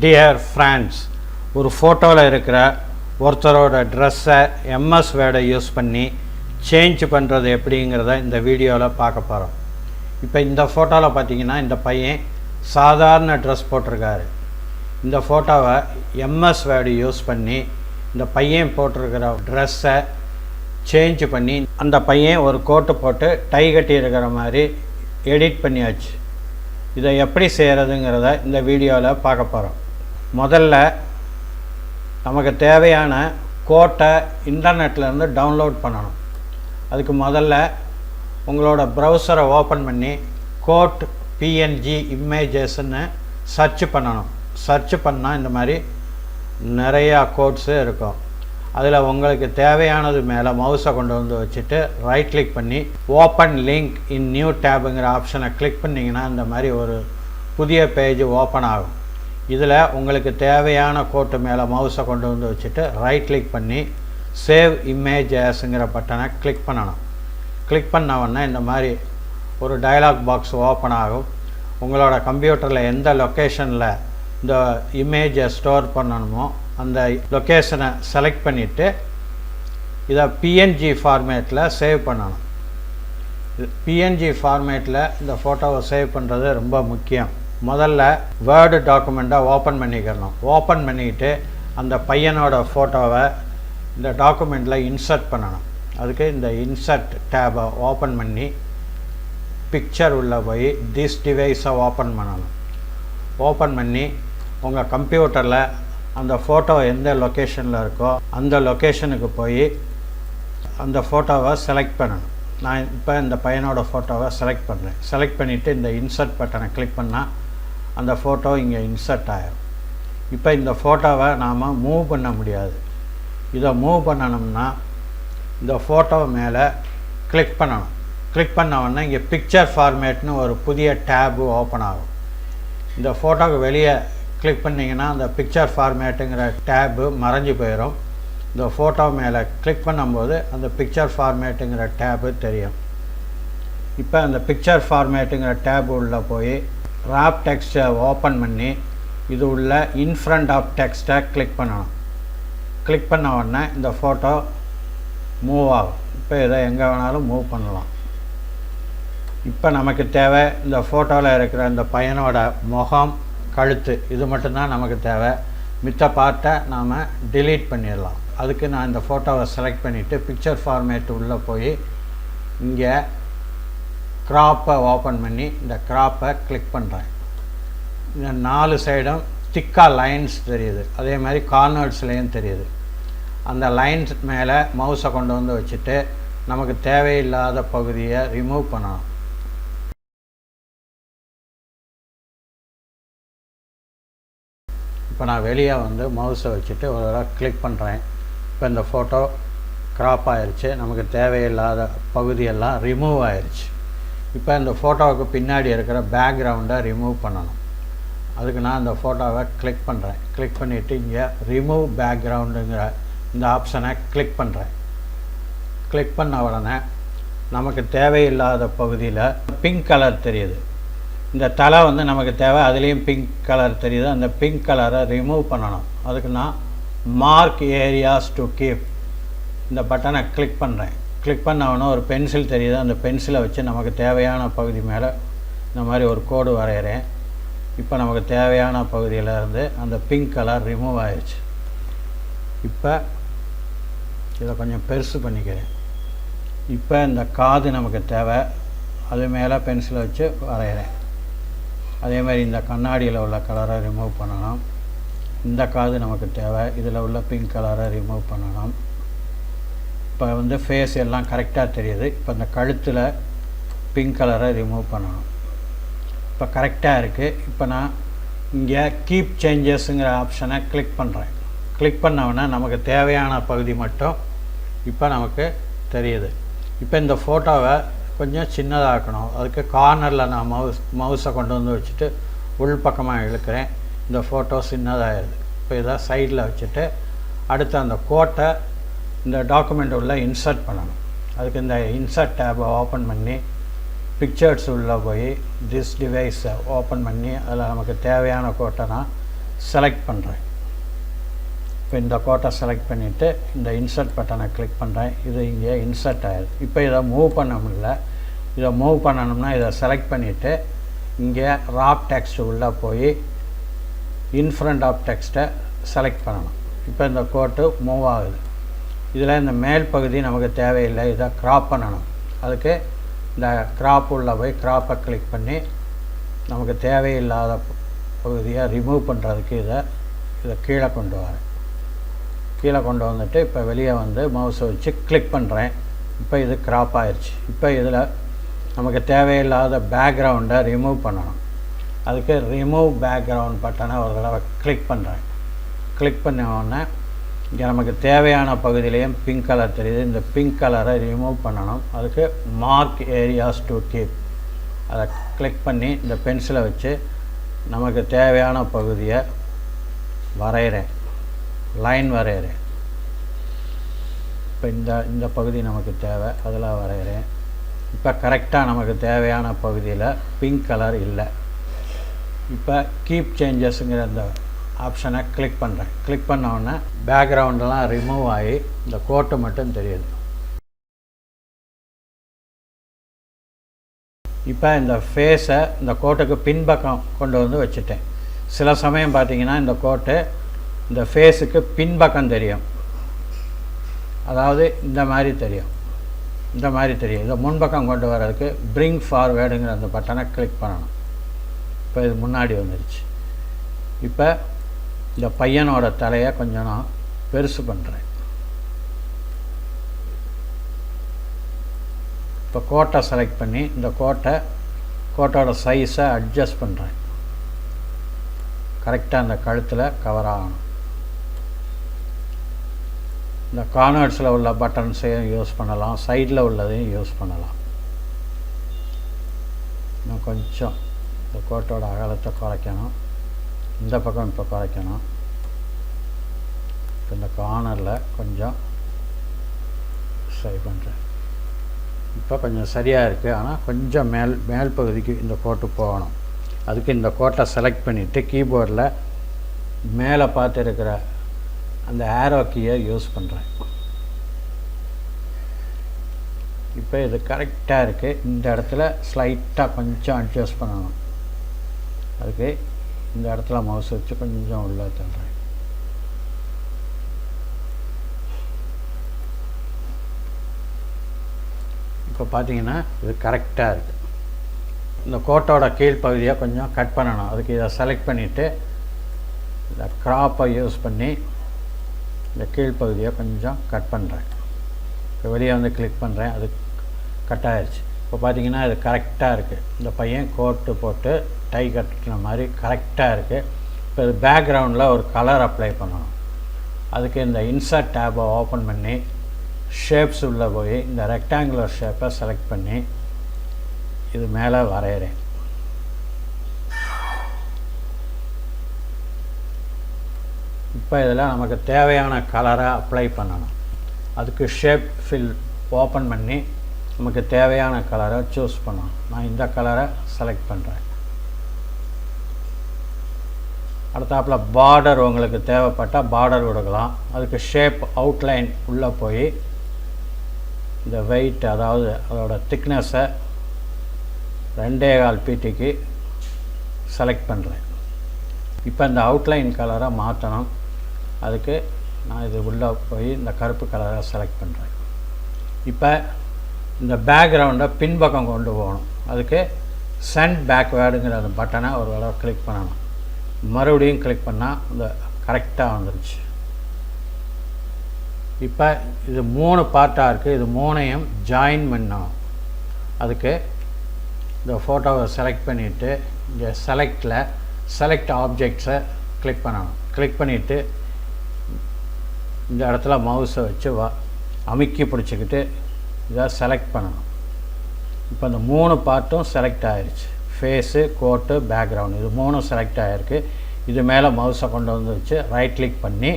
Dear friends, ஒரு ஃபோட்டோவில் இருக்கிற ஒருத்தரோட ட்ரெஸ்ஸை எம்எஸ் வேர்டை யூஸ் பண்ணி சேஞ்ச் பண்ணுறது எப்படிங்கிறத இந்த வீடியோவில் பார்க்க போகிறோம். இப்போ இந்த ஃபோட்டோவில் பார்த்தீங்கன்னா இந்த பையன் சாதாரண ட்ரெஸ் போட்டிருக்காரு. இந்த ஃபோட்டோவை எம்எஸ் வேர்டு யூஸ் பண்ணி இந்த பையன் போட்டிருக்கிற ட்ரெஸ்ஸை சேஞ்ச் பண்ணி அந்த பையன் ஒரு கோட்டு போட்டு டை கட்டி இருக்கிற மாதிரி எடிட் பண்ணியாச்சு. இதை எப்படி செய்கிறதுங்கிறத இந்த வீடியோவில் பார்க்க போகிறோம். முதல்ல நமக்கு தேவையான கோட்டை இன்டர்நெட்லேருந்து டவுன்லோட் பண்ணணும். அதுக்கு முதல்ல உங்களோட ப்ரௌசரை ஓப்பன் பண்ணி கோட் பிஎன்ஜி இமேஜஸ்ன்னு சர்ச் பண்ணணும். சர்ச் பண்ணால் இந்த மாதிரி நிறையா கோட்ஸு இருக்கும். அதில் உங்களுக்கு தேவையானது மேலே மவுஸை கொண்டு வந்து வச்சுட்டு ரைட் கிளிக் பண்ணி ஓப்பன் லிங்க் இன் நியூ டேபுங்கிற ஆப்ஷனை கிளிக் பண்ணிங்கன்னா இந்த மாதிரி ஒரு புதிய பேஜ் ஓப்பன் ஆகும். இதில் உங்களுக்கு தேவையான கோட்டு மேலே மவுஸை கொண்டு வந்து வச்சுட்டு ரைட் கிளிக் பண்ணி சேவ் இமேஜஸ்ங்கிற பட்டனை கிளிக் பண்ணணும். கிளிக் பண்ண உடனே இந்த மாதிரி ஒரு டயலாக் பாக்ஸ் ஓப்பன் ஆகும். உங்களோட கம்ப்யூட்டரில் எந்த லொக்கேஷனில் இந்த இமேஜை ஸ்டோர் பண்ணணுமோ அந்த லொக்கேஷனை செலக்ட் பண்ணிவிட்டு இதை பிஎன்ஜி ஃபார்மேட்டில் சேவ் பண்ணணும். பிஎன்ஜி ஃபார்மேட்டில் இந்த ஃபோட்டோவை சேவ் பண்ணுறது ரொம்ப முக்கியம். முதல்ல வேர்டு டாக்குமெண்ட்டை ஓப்பன் பண்ணிக்கிறணும். ஓப்பன் பண்ணிக்கிட்டு அந்த பையனோட ஃபோட்டோவை இந்த டாக்குமெண்ட்டில் இன்சர்ட் பண்ணணும். அதுக்கு இந்த இன்சர்ட் டேபை ஓப்பன் பண்ணி பிக்சர் உள்ளே போய் திஸ் டிவைஸை ஓப்பன் பண்ணணும். ஓப்பன் பண்ணி உங்கள் கம்ப்யூட்டரில் அந்த ஃபோட்டோ எந்த லொக்கேஷனில் இருக்கோ அந்த லொக்கேஷனுக்கு போய் அந்த ஃபோட்டோவை செலக்ட் பண்ணணும். நான் இப்போ இந்த பையனோட ஃபோட்டோவை செலக்ட் பண்ணுறேன். செலக்ட் பண்ணிவிட்டு இந்த இன்சர்ட் பட்டனை கிளிக் பண்ணால் அந்த ஃபோட்டோ இங்கே இன்சர்ட் ஆகிடும். இப்போ இந்த ஃபோட்டோவை நாம் மூவ் பண்ண முடியாது. இதை மூவ் பண்ணணும்னா இந்த ஃபோட்டோ மேலே கிளிக் பண்ணணும். கிளிக் பண்ண உடனே இங்கே பிக்சர் ஃபார்மேட்னு ஒரு புதிய டேபு ஓப்பன் ஆகும். இந்த ஃபோட்டோவுக்கு வெளியே கிளிக் பண்ணிங்கன்னா அந்த பிக்சர் ஃபார்மேட்டுங்கிற டேபு மறைஞ்சி போயிடும். இந்த ஃபோட்டோ மேலே கிளிக் பண்ணும்போது அந்த பிக்சர் ஃபார்மேட்டுங்கிற டேபு தெரியும். இப்போ அந்த பிக்சர் ஃபார்மேட்டுங்கிற டேபு உள்ளே போய் ராப் டெக்ஸ்ட்டை ஓப்பன் பண்ணி இது உள்ள இன்ஃப்ரண்ட் ஆஃப் டெக்ஸ்ட்டை கிளிக் பண்ணணும். கிளிக் பண்ண உடனே இந்த ஃபோட்டோ மூவ் ஆகும். இப்போ இதை எங்கே வேணாலும் மூவ் பண்ணலாம். இப்போ நமக்கு தேவை இந்த ஃபோட்டோவில் இருக்கிற இந்த பையனோட முகம், கழுத்து, இது மட்டும்தான் நமக்கு தேவை. மித்த பார்ட்டை நாம் டிலீட் பண்ணிடலாம். அதுக்கு நான் இந்த ஃபோட்டோவை செலக்ட் பண்ணிவிட்டு பிக்சர் ஃபார்மேட் உள்ளே போய் இங்கே க்ராப்பை ஓப்பன் பண்ணி இந்த க்ராப்பை கிளிக் பண்ணுறேன். இந்த 4 சைடும் திக்காக லைன்ஸ் தெரியுது. அதே மாதிரி கார்னர்ஸ்லேயும் தெரியுது. அந்த லைன்ஸ் மேலே மவுஸை கொண்டு வந்து வச்சுட்டு நமக்கு தேவையில்லாத பகுதியை ரிமூவ் பண்ணணும். இப்போ நான் வெளியே வந்து மவுஸை வச்சுட்டு ஒரு தடவை கிளிக் பண்ணுறேன். இப்போ இந்த ஃபோட்டோ க்ராப் ஆயிடுச்சு. நமக்கு தேவையில்லாத பகுதியெல்லாம் ரிமூவ் ஆயிடுச்சு. இப்போ இந்த ஃபோட்டோவுக்கு பின்னாடி இருக்கிற பேக்ரவுண்டை ரிமூவ் பண்ணணும். அதுக்கு நான் இந்த ஃபோட்டோவை கிளிக் பண்ணுறேன். கிளிக் பண்ணிவிட்டு இங்கே ரிமூவ் பேக்ரவுண்டுங்கிற இந்த ஆப்ஷனை கிளிக் பண்ணுறேன். கிளிக் பண்ண உடனே நமக்கு தேவையில்லாத பகுதியில் பிங்க் கலர் தெரியுது. இந்த தலை வந்து நமக்கு தேவை, அதுலேயும் பிங்க் கலர் தெரியுது. அந்த பிங்க் கலரை ரிமூவ் பண்ணணும். அதுக்கு நான் மார்க் ஏரியாஸ் டு கீப் இந்த பட்டனை கிளிக் பண்ணுறேன். கிளிக் பண்ணவொன்னே ஒரு பென்சில் தெரியுது. அந்த பென்சிலை வச்சு நமக்கு தேவையான பகுதி மேலே இந்த மாதிரி ஒரு கோடு வரைகிறேன். இப்போ நமக்கு தேவையான பகுதியிலேருந்து அந்த பிங்க் கலர் ரிமூவ் ஆயிடுச்சு. இப்போ இதை கொஞ்சம் பெருசு பண்ணிக்கிறேன். இப்போ இந்த காது நமக்கு தேவை, அது மேலே பென்சிலை வச்சு வரைகிறேன். அதே மாதிரி இந்த கண்ணாடியில் உள்ள கலரை ரிமூவ் பண்ணணும். இந்த காது நமக்கு தேவை, இதில் உள்ள பிங்க் கலரை ரிமூவ் பண்ணணும். இப்போ வந்து ஃபேஸ் எல்லாம் கரெக்டாக தெரியுது. இப்போ இந்த கழுத்தில் பிங்க் கலரை ரிமூவ் பண்ணணும். இப்போ கரெக்டாக இருக்குது. இப்போ நான் இங்கே கீப் சேஞ்சஸுங்கிற ஆப்ஷனை கிளிக் பண்ணுறேன். கிளிக் பண்ணவுடனே நமக்கு தேவையான பகுதி மட்டும் இப்போ நமக்கு தெரியுது. இப்போ இந்த ஃபோட்டோவை கொஞ்சம் சின்னதாக்கணும். அதுக்கு கார்னரில் நான் மவுஸை கொண்டு வந்து வச்சுட்டு உள் பக்கமாக இழுக்கிறேன். இந்த ஃபோட்டோ சின்னதாகிடுது. இப்போ இதை சைடில் வச்சுட்டு அடுத்து அந்த கோட்டை இந்த டாக்குமெண்ட் உள்ள இன்சர்ட் பண்ணணும். அதுக்கு இந்த இன்சர்ட் டேபை ஓப்பன் பண்ணி பிக்சர்ஸ் உள்ளே போய் திஸ் டிவைஸை ஓப்பன் பண்ணி அதில் நமக்கு தேவையான கோட்டை நான் செலக்ட் பண்ணுறேன். இப்போ இந்த கோட்டை செலக்ட் பண்ணிவிட்டு இந்த இன்சர்ட் பட்டனை கிளிக் பண்ணுறேன். இது இங்கே இன்சர்ட் ஆகிடுது. இப்போ இதை மூவ் பண்ண முடியல. இதை மூவ் பண்ணணும்னா இதை செலக்ட் பண்ணிவிட்டு இங்கே ராப் டெக்ஸ்ட் உள்ளே போய் இன்ஃப்ரண்ட் ஆஃப் டெக்ஸ்ட்டை செலக்ட் பண்ணணும். இப்போ இந்த கோட்டு மூவ் ஆகுது. இதில் இந்த மேல் பகுதி நமக்கு தேவையில்லை, இதை க்ராப் பண்ணணும். அதுக்கு இந்த க்ராப் உள்ளே போய் க்ராப்பை கிளிக் பண்ணி நமக்கு தேவையில்லாத பகுதியை ரிமூவ் பண்ணுறதுக்கு இதை கீழே கொண்டு வரேன். கீழே கொண்டு வந்துட்டு இப்போ வெளியே வந்து மவுஸை வச்சு கிளிக் பண்ணுறேன். இப்போ இது க்ராப் ஆயிடுச்சு. இப்போ இதில் நமக்கு தேவையில்லாத பேக்ரவுண்டை ரிமூவ் பண்ணணும். அதுக்கு ரிமூவ் பேக்ரவுண்ட் பட்டனை ஒரு தடவை கிளிக் பண்ணுறேன். கிளிக் பண்ண உடனே இங்கே நமக்கு தேவையான பகுதியிலையும் பிங்க் கலர் தெரியுது. இந்த பிங்க் கலரை ரிமூவ் பண்ணணும். அதுக்கு மார்க் ஏரியாஸ் டு கீப் அதை கிளிக் பண்ணி இந்த பென்சிலை வச்சு நமக்கு தேவையான பகுதியை வரைகிறேன், லைன் வரைகிறேன். இப்போ இந்த பகுதி நமக்கு தேவை, அதில் வரைகிறேன். இப்போ கரெக்டாக நமக்கு தேவையான பகுதியில் பிங்க் கலர் இல்லை. இப்போ கீப் சேஞ்சஸுங்கிற இந்த ஆப்ஷனை கிளிக் பண்ணுறேன். கிளிக் பண்ண உடனே பேக்ரவுண்டெல்லாம் ரிமூவ் ஆகி இந்த கோட்டு மட்டும் தெரியுது. இப்போ இந்த ஃபேஸை இந்த கோட்டுக்கு பின்பக்கம் கொண்டு வந்து வச்சுட்டேன். சில சமயம் பார்த்திங்கன்னா இந்த கோட்டு இந்த ஃபேஸுக்கு பின்பக்கம் தெரியும், அதாவது இந்த மாதிரி தெரியும், இந்த மாதிரி தெரியும். இதை முன்பக்கம் கொண்டு வர்றதுக்கு பிரிங் ஃபார்வேர்டுங்கிற அந்த பட்டனை கிளிக் பண்ணணும். இப்போ இது முன்னாடி வந்துடுச்சு. இப்போ இந்த பையனோட தலையை கொஞ்சம் நான் பெருசு பண்ணுறேன். இப்போ கோட்டை செலக்ட் பண்ணி இந்த கோட்டோட சைஸை அட்ஜஸ்ட் பண்ணுறேன். கரெக்டாக அந்த கழுத்தில் கவர் ஆகணும். இந்த கார்னர்ஸில் உள்ள பட்டன்ஸையும் யூஸ் பண்ணலாம், சைடில் உள்ளதையும் யூஸ் பண்ணலாம். இன்னும் கொஞ்சம் இந்த கோட்டோட அகலத்தை குறைக்கணும். இந்த பக்கம் இப்போ குறைக்கணும். இப்போ இந்த கார்னரில் கொஞ்சம் சரி பண்ணுறேன். இப்போ கொஞ்சம் சரியாக இருக்குது. ஆனால் கொஞ்சம் மேல் பகுதிக்கு இந்த கோட்டு போகணும். அதுக்கு இந்த கோட்டை செலக்ட் பண்ணிவிட்டு கீபோர்டில் மேலே பார்த்து இருக்கிற அந்த ஆரோ கீயை யூஸ் பண்ணுறேன். இப்போ இது கரெக்டாக இருக்குது. இந்த இடத்துல ஸ்லைட்டாக கொஞ்சம் அட்ஜஸ்ட் பண்ணணும். அதுக்கு இந்த இடத்துல மவுஸ் வச்சு கொஞ்சம் உள்ளே தள்ளுறேன். இப்போ பார்த்தீங்கன்னா இது கரெக்டாக இருக்குது. இந்த கோட்டோட கீழ்ப்பகுதியை கொஞ்சம் கட் பண்ணணும். அதுக்கு இதை செலக்ட் பண்ணிவிட்டு இந்த க்ராப்பை யூஸ் பண்ணி இந்த கீழ்ப்பகுதியை கொஞ்சம் கட் பண்ணுறேன். இப்போ வெளியே வந்து கிளிக் பண்ணுறேன். அது கட் ஆகிடுச்சு. இப்போ பார்த்தீங்கன்னா இது கரெக்டாக இருக்குது. இந்த பையன் கோட்டு போட்டு டை கட்டின மாதிரி கரெக்டாக இருக்குது. இப்போ இது பேக்ரவுண்டில் ஒரு கலர் அப்ளை பண்ணணும். அதுக்கு இந்த இன்சர்ட் டேபை ஓப்பன் பண்ணி ஷேப்ஸ் உள்ளே போய் இந்த ரெக்டாங்குலர் ஷேப்பை செலக்ட் பண்ணி இது மேலே வரைகிறேன். இப்போ இதில் நமக்கு தேவையான கலரை அப்ளை பண்ணணும். அதுக்கு ஷேப் ஃபில் ஓப்பன் பண்ணி நமக்கு தேவையான கலரை சூஸ் பண்ணணும். நான் இந்த கலரை செலக்ட் பண்ணுறேன். அடுத்தாப்பில் பார்டர் உங்களுக்கு தேவைப்பட்டால் பார்டர் கொடுக்கலாம். அதுக்கு ஷேப் அவுட்லைன் உள்ளே போய் இந்த வெயிட், அதாவது அதோட திக்னஸை 2.25 ptக்கு செலக்ட் பண்ணுறேன். இப்போ இந்த அவுட்லைன் கலரை மாற்றணும். அதுக்கு நான் இது உள்ளே போய் இந்த கருப்பு கலரை செலக்ட் பண்ணுறேன். இப்போ இந்த பேக்ரவுண்டை பின்பக்கம் கொண்டு போகணும். அதுக்கு சென்ட் பேக்வேர்டுங்கிற அந்த பட்டனை ஒரு தடவை கிளிக் பண்ணணும். மறுபடியும் கிளிக் பண்ணால் இந்த கரெக்டாக வந்துருச்சு. இப்போ இது 3 பார்ட்டாக இருக்குது. இது 3ஐயும் ஜாயின் பண்ணணும். அதுக்கு இந்த ஃபோட்டோவை செலக்ட் பண்ணிவிட்டு இங்கே செலக்ட் ஆப்ஜெக்ட்ஸை கிளிக் பண்ணணும். கிளிக் பண்ணிவிட்டு இந்த இடத்துல மவுஸை வச்சு அமுக்கி பிடிச்சிக்கிட்டு இதை செலக்ட் பண்ணணும். இப்போ இந்த 3 பார்ட்டும் செலக்ட் ஆகிருச்சு. ஃபேஸு, கோட்டு, பேக்ரவுண்டு, இது 3 செலக்ட் ஆகிருக்கு. இது மேலே மவுஸை கொண்டு வந்து வச்சு ரைட் கிளிக் பண்ணி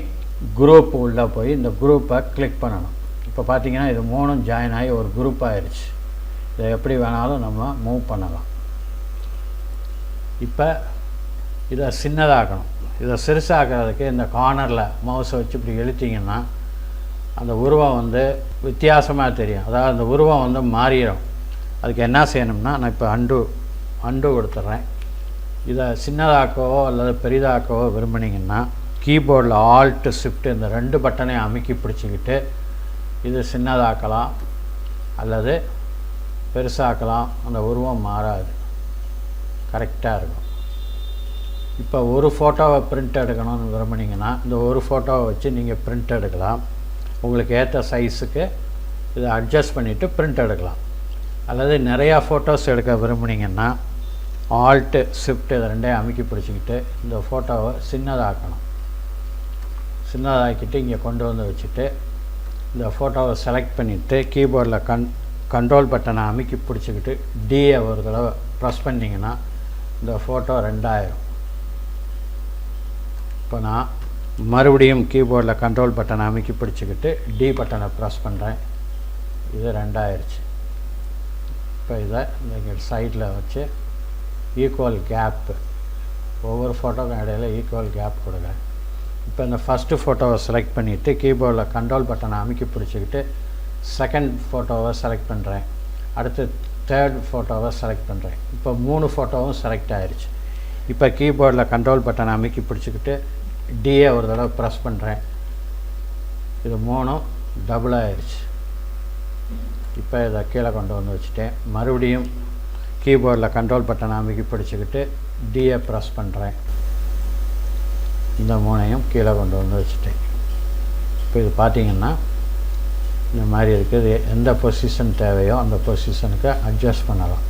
குரூப் உள்ளே போய் இந்த குரூப்பை கிளிக் பண்ணணும். இப்போ பார்த்தீங்கன்னா இது 3ம் ஜாயின் ஆகி ஒரு குரூப் ஆகிருச்சு. இதை எப்படி வேணாலும் நம்ம மூவ் பண்ணலாம். இப்போ இதை சின்னதாக்கணும். இதை சிறுசாக்கிறதுக்கு இந்த கார்னரில் மவுஸை வச்சு இப்படி இழுத்திங்கன்னா அந்த உருவம் வந்து வித்தியாசமாக தெரியும். அதாவது அந்த உருவம் வந்து மாறிடும். அதுக்கு என்ன செய்யணும்னா, நான் இப்போ அண்டு கொடுத்துட்றேன். இதை சின்னதாக்கவோ அல்லது பெரிதாக்கவோ விரும்புனீங்கன்னா கீபோர்டில் ஆல்ட் ஷிஃப்ட் இந்த 2 பட்டனையும் அமுக்கி பிடிச்சிக்கிட்டு இது சின்னதாக்கலாம் அல்லது பெருசாக்கலாம். அந்த உருவம் மாறாது, கரெக்டாக இருக்கும். இப்போ ஒரு ஃபோட்டோவை பிரிண்ட் எடுக்கணும்னு விரும்புனீங்கன்னா இந்த ஒரு ஃபோட்டோவை வச்சு நீங்கள் பிரிண்ட் எடுக்கலாம். உங்களுக்கு ஏற்ற சைஸுக்கு இதை அட்ஜஸ்ட் பண்ணிவிட்டு பிரிண்ட் எடுக்கலாம். அல்லது நிறையா ஃபோட்டோஸ் எடுக்க விரும்புனீங்கன்னா ஆல்ட்டு ஷிஃப்ட் இதை 2ஐயும் அமுக்கி பிடிச்சிக்கிட்டு இந்த ஃபோட்டோவை சின்னதாக்கணும். சின்னதாக்கிட்டு இங்கே கொண்டு வந்து வச்சுட்டு இந்த ஃபோட்டோவை செலக்ட் பண்ணிவிட்டு கீபோர்டில் கண்ட்ரோல் பட்டனை அமுக்கி பிடிச்சிக்கிட்டு டியை ஒரு தடவை ப்ரெஸ் பண்ணிங்கன்னா இந்த ஃபோட்டோ 2 ஆயிரும். இப்போ நான் மறுபடியும் கீபோர்டில் கண்ட்ரோல் பட்டனை அமுக்கி பிடிச்சிக்கிட்டு டி பட்டனை ப்ரெஸ் பண்ணுறேன். இது 2 ஆயிடுச்சு. இப்போ இதை இந்த சைடில் வச்சு ஈக்குவல் கேப்பு, ஒவ்வொரு ஃபோட்டோக்கும் இடையில் ஈக்குவல் கேப் கொடுக்குறேன். இப்போ இந்த ஃபஸ்ட்டு ஃபோட்டோவை செலக்ட் பண்ணிவிட்டு கீபோர்டில் கண்ட்ரோல் பட்டனை அமுக்கி பிடிச்சிக்கிட்டு செகண்ட் ஃபோட்டோவை செலக்ட் பண்ணுறேன். அடுத்து தேர்ட் ஃபோட்டோவை செலக்ட் பண்ணுறேன். இப்போ 3 ஃபோட்டோவும் செலக்ட் ஆகிடுச்சு. இப்போ கீபோர்டில் கண்ட்ரோல் பட்டனை அமுக்கி பிடிச்சிக்கிட்டு டியை ஒரு தடவை ப்ரெஸ் பண்ணுறேன். இது 3ம் டபுள் ஆகிடுச்சு. இப்போ இதை கீழே கொண்டு வந்து வச்சுட்டேன். மறுபடியும் கீபோர்டில் கண்ட்ரோல் பட்டனை அமுக்கி பிடிச்சிக்கிட்டு டியை ப்ரெஸ் பண்ணுறேன். இந்த 3ஐயும் கீழே கொண்டு வந்து வச்சுட்டேன். இப்போ இது பார்த்திங்கன்னா இந்த மாதிரி இருக்குது. எந்த பொசிஷன் தேவையோ அந்த பொசிஷனுக்கு அட்ஜஸ்ட் பண்ணலாம்.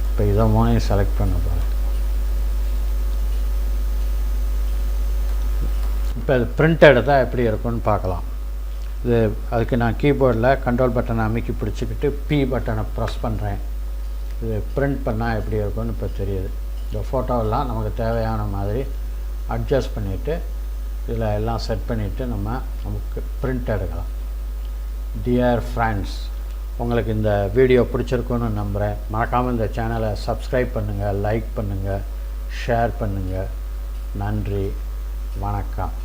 இப்போ இதை 3ஐயும் செலக்ட் பண்ண போகிறேன். இப்போ இது பிரிண்ட் எடுத்தால் எப்படி இருக்குன்னு பார்க்கலாம். இது அதுக்கு நான் கீபோர்டில் கண்ட்ரோல் பட்டனை அமுக்கி பிடிச்சிக்கிட்டு பி பட்டனை ப்ரெஸ் பண்ணுறேன். இது பிரிண்ட் பண்ணால் எப்படி இருக்குன்னு இப்போ தெரியுது. இந்த ஃபோட்டோவெல்லாம் நமக்கு தேவையான மாதிரி அட்ஜஸ்ட் பண்ணிவிட்டு இதில் எல்லாம் செட் பண்ணிவிட்டு நமக்கு பிரிண்ட் எடுக்கலாம். டியர் ஃப்ரெண்ட்ஸ், உங்களுக்கு இந்த வீடியோ பிடிச்சிருக்குன்னு நம்புகிறேன். மறக்காமல் இந்த சேனலை சப்ஸ்கிரைப் பண்ணுங்கள், லைக் பண்ணுங்கள், ஷேர் பண்ணுங்கள். நன்றி, வணக்கம்.